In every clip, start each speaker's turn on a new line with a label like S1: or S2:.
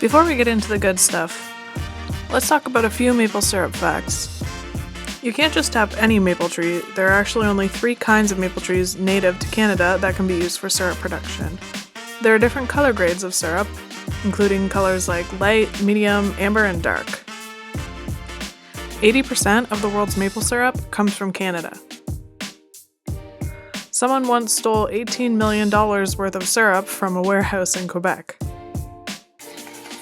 S1: Before we get into the good stuff, let's talk about a few maple syrup facts. You can't just tap any maple tree. There are actually only 3 kinds of maple trees native to Canada that can be used for syrup production. There are different color grades of syrup, including colors like light, medium, amber, and dark. 80% of the world's maple syrup comes from Canada. Someone once stole $18 million worth of syrup from a warehouse in Quebec.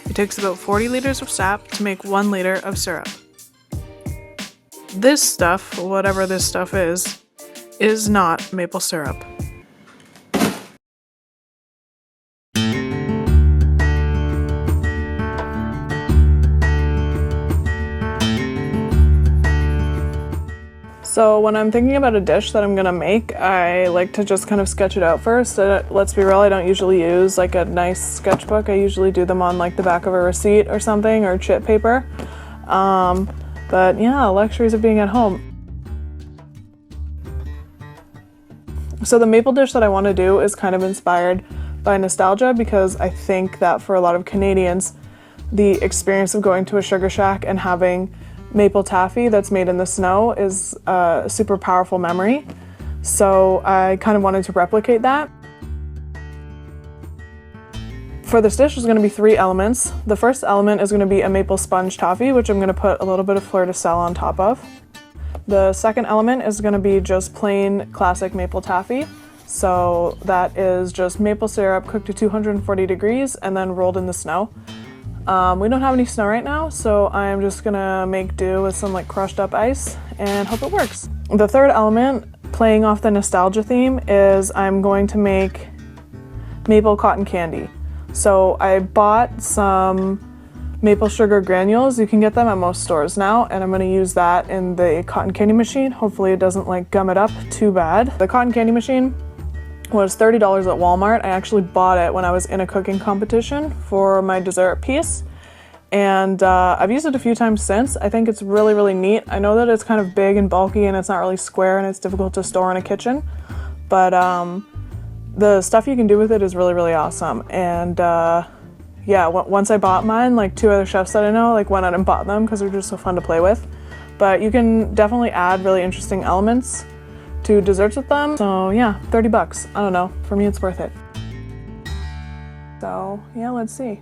S1: It takes about 40 liters of sap to make 1 liter of syrup. This stuff, whatever this stuff is not maple syrup. So when I'm thinking about a dish that I'm gonna make, I like to just kind of sketch it out first. Let's be real, I don't usually use like a nice sketchbook. I usually do them on like the back of a receipt or something, or chip paper. But yeah, luxuries of being at home. So the maple dish that I want to do is kind of inspired by nostalgia, because I think that for a lot of Canadians, the experience of going to a sugar shack and having maple taffy that's made in the snow is a super powerful memory. So I kind of wanted to replicate that. For this dish, there's going to be 3 elements. The first element is going to be a maple sponge toffee, which I'm going to put a little bit of fleur de sel on top of. The second element is going to be just plain classic maple taffy. So that is just maple syrup cooked to 240 degrees and then rolled in the snow. We don't have any snow right now, so I'm just gonna make do with some like crushed up ice and hope it works. The third element, playing off the nostalgia theme, is I'm going to make maple cotton candy. So I bought some maple sugar granules. You can get them at most stores now, and I'm gonna use that in the cotton candy machine. Hopefully it doesn't like gum it up too bad. The cotton candy machine was $30 at Walmart. I actually bought it when I was in a cooking competition for my dessert piece, and I've used it a few times since. I think it's really, really neat. I know that it's kind of big and bulky and it's not really square and it's difficult to store in a kitchen, but the stuff you can do with it is really, really awesome. And yeah, once I bought mine, like 2 other chefs that I know like went out and bought them because they're just so fun to play with. But you can definitely add really interesting elements to desserts with them. So yeah, $30. I don't know, for me it's worth it. So yeah, let's see.